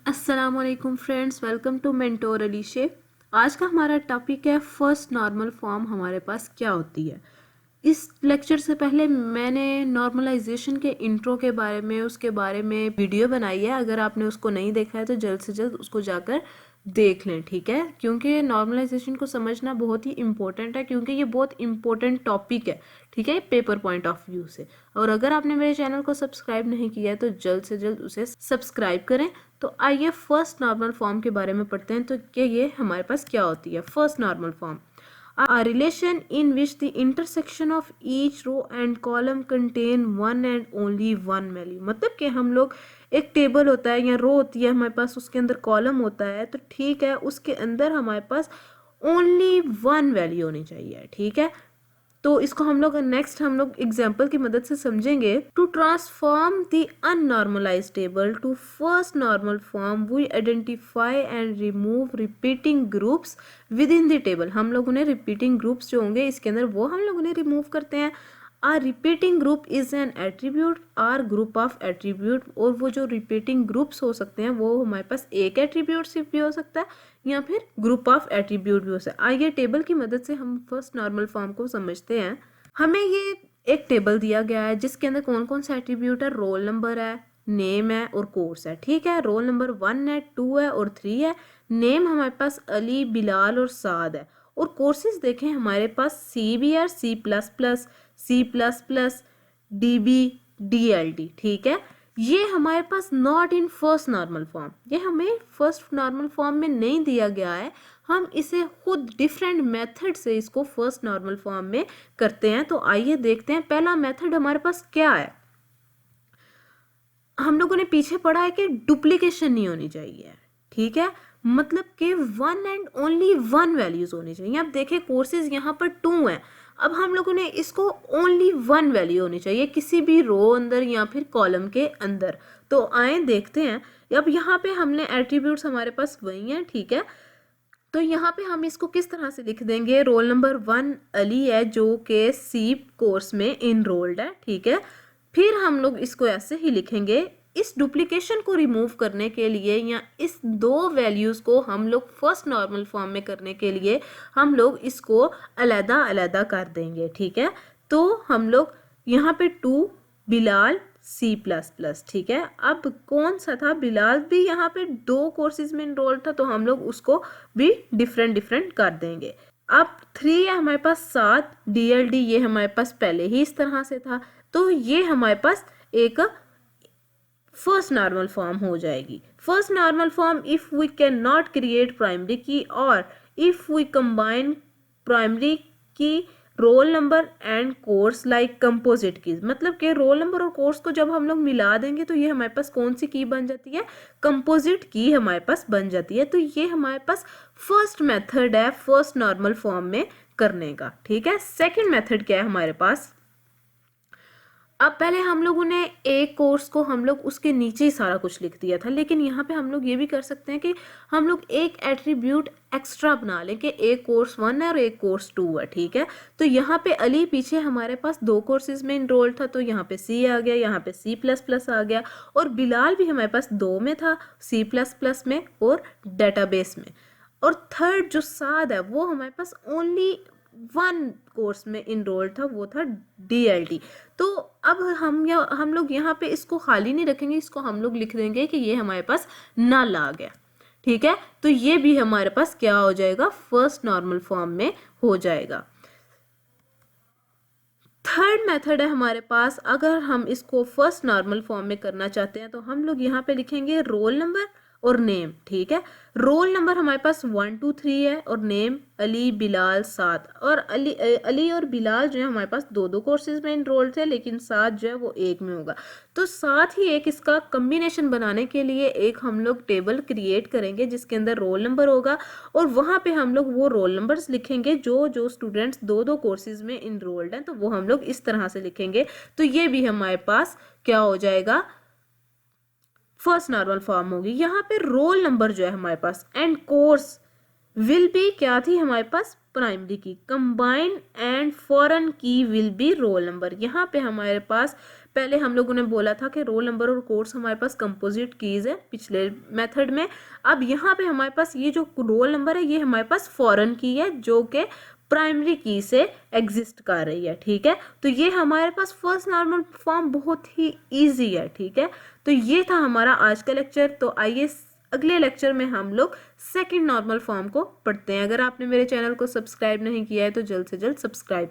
अस्सलामुअलैकुम friends, welcome to mentor अलीशे। आज का हमारा टॉपिक है फर्स्ट नॉर्मल फॉर्म हमारे पास क्या होती है। इस लेक्चर से पहले मैंने नॉर्मलाइजेशन के इंट्रो के बारे में उसके बारे में वीडियो बनाई है। अगर आपने उसको नहीं देखा है तो जल्द से जल्द उसको जाकर देख लें, ठीक है। क्योंकि नॉर्मलाइजेशन को समझना बहुत ही इम्पोर्टेंट है, क्योंकि ये बहुत इम्पोर्टेंट टॉपिक है, ठीक है, पेपर पॉइंट ऑफ व्यू से। और अगर आपने मेरे चैनल को सब्सक्राइब नहीं किया है तो जल्द से जल्द उसे सब्सक्राइब करें। तो आइए फर्स्ट नॉर्मल फॉर्म के बारे में पढ़ते हैं। तो क्या ये हमारे पास क्या होती है first normal form? A relation in which the intersection of each row and column contain one and only one value। मतलब कि हम लोग एक टेबल होता है या रो होती है हमारे पास, उसके अंदर कॉलम होता है, तो ठीक है, उसके अंदर हमारे पास ओनली वन वैल्यू होनी चाहिए, ठीक है। तो इसको हम लोग एग्जाम्पल की मदद से समझेंगे। To transform the unnormalized table to first normal form we identify and remove repeating groups within the table. हम लोग उन्हें रिपीटिंग ग्रुप्स जो होंगे इसके अंदर वो हम लोग उन्हें रिमूव करते हैं। Or repeating group is an attribute or group of attribute. और वो जो रिपीटिंग ग्रुप्स हो सकते हैं वो हमारे पास एक एट्रीब्यूट सिर्फ भी हो सकता है या फिर ग्रुप ऑफ एट्रीब्यूट भी हो सकता है। आइए टेबल की मदद से हम फर्स्ट नॉर्मल फॉर्म को समझते हैं। हमें ये एक टेबल दिया गया है जिसके अंदर कौन कौन सा एट्रीब्यूट है, रोल नंबर है, नेम है और कोर्स है, ठीक है। रोल नंबर 1 है, 2 है और 3 है। नेम हमारे पास अली, बिलाल और साद है। और कोर्सेज देखें हमारे पास C B R, C plus plus, C plus plus, D B, D L D, ठीक है। ये हमारे पास not in first normal form, ये हमें फर्स्ट नॉर्मल फॉर्म में नहीं दिया गया है। हम इसे खुद डिफरेंट मेथड से इसको फर्स्ट नॉर्मल फॉर्म में करते हैं। तो आइए देखते हैं पहला मेथड हमारे पास क्या है। हम लोगों ने पीछे पढ़ा है कि डुप्लीकेशन नहीं होनी चाहिए, ठीक है। मतलब कि one and only one values होनी चाहिए। अब देखें कोर्सेज यहाँ पर 2 हैं। अब हम लोगों ने इसको ओनली वन वैल्यू होनी चाहिए किसी भी रो अंदर या फिर कॉलम के अंदर। तो आए देखते हैं। अब यहाँ पे हमने एट्रीब्यूट्स हमारे पास वही हैं, ठीक है। तो यहाँ पे हम इसको किस तरह से लिख देंगे? रोल नंबर 1 अली है जो कि सी कोर्स में इनरोल्ड है, ठीक है। फिर हम लोग इसको ऐसे ही लिखेंगे। इस डुप्लीकेशन को रिमूव करने के लिए या इस दो वैल्यूज को हम लोग फर्स्ट नॉर्मल फॉर्म में करने के लिए हम लोग इसको अलग अलग कर देंगे, ठीक है। तो हम लोग यहाँ पे 2 बिलाल सी प्लस प्लस, ठीक है। अब कौन सा था? बिलाल भी यहाँ पे 2 कोर्सेज में इनरोल्ड था, तो हम लोग उसको भी डिफरेंट डिफरेंट कर देंगे। अब 3 है हमारे पास 7, DLD ये हमारे पास पहले ही इस तरह से था, तो ये हमारे पास एक फर्स्ट नॉर्मल फॉर्म हो जाएगी। First normal form if we cannot create primary key और if we combine primary key roll number and course like composite keys. मतलब कि रोल नंबर और कोर्स को जब हम लोग मिला देंगे तो ये हमारे पास कौन सी की बन जाती है? कंपोजिट की हमारे पास बन जाती है। तो ये हमारे पास फर्स्ट मेथड है फर्स्ट नॉर्मल फॉर्म में करने का, ठीक है। सेकंड मेथड क्या है हमारे पास? अब पहले हम लोगों ने एक कोर्स को हम लोग उसके नीचे ही सारा कुछ लिख दिया था, लेकिन यहाँ पे हम लोग ये भी कर सकते हैं कि हम लोग एक एट्रीब्यूट एक्स्ट्रा बना लें कि एक कोर्स 1 है और एक कोर्स 2 है, ठीक है। तो यहाँ पे अली पीछे हमारे पास 2 कोर्सेज में इनरोल्ड था, तो यहाँ पे सी आ गया, यहाँ पे सी प्लस प्लस आ गया। और बिलाल भी हमारे पास 2 में था, सी प्लस प्लस में और डेटाबेस में। और थर्ड जो साद है वो हमारे पास ओनली 1 कोर्स में इनरोल्ड था, वो था DLD। तो अब हम लोग यहाँ पे इसको खाली नहीं रखेंगे, इसको हम लोग लिख देंगे कि ये हमारे पास नल आ गया, ठीक है। तो ये भी हमारे पास क्या हो जाएगा? फर्स्ट नॉर्मल फॉर्म में हो जाएगा। थर्ड मेथड है हमारे पास। अगर हम इसको फर्स्ट नॉर्मल फॉर्म में करना चाहते हैं तो हम लोग यहाँ पे लिखेंगे रोल नंबर और नेम, ठीक है। रोल नंबर हमारे पास 1 2 3 है और नेम अली, बिलाल, साद। और अली और बिलाल जो है हमारे पास 2 कोर्सेज में इनरोल्ड थे, लेकिन साद जो है वो एक में होगा। तो साथ ही एक इसका कम्बिनेशन बनाने के लिए एक हम लोग टेबल क्रिएट करेंगे जिसके अंदर रोल नंबर होगा और वहाँ पे हम लोग वो रोल नंबर्स लिखेंगे जो जो स्टूडेंट्स 2 कोर्सेज में इनरोल्ड हैं, तो वो हम लोग इस तरह से लिखेंगे। तो ये भी हमारे पास क्या हो जाएगा? फर्स्ट नॉर्मल फॉर्म होगी। यहाँ पे रोल नंबर जो है हमारे पास एंड कोर्स विल बी क्या थी हमारे पास? प्राइमरी की। कंबाइन एंड फॉरेन की विल बी रोल नंबर। यहाँ पे हमारे पास पहले हम लोगों ने बोला था कि रोल नंबर और कोर्स हमारे पास कंपोजिट कीज है पिछले मेथड में। अब यहाँ पे हमारे पास ये जो रोल नंबर है ये हमारे पास फॉरेन की है जो कि प्राइमरी की से एग्जिस्ट कर रही है, ठीक है। तो ये हमारे पास फर्स्ट नॉर्मल फॉर्म बहुत ही इजी है, ठीक है। तो ये था हमारा आज का लेक्चर। तो आइए अगले लेक्चर में हम लोग सेकंड नॉर्मल फॉर्म को पढ़ते हैं। अगर आपने मेरे चैनल को सब्सक्राइब नहीं किया है तो जल्द से जल्द सब्सक्राइब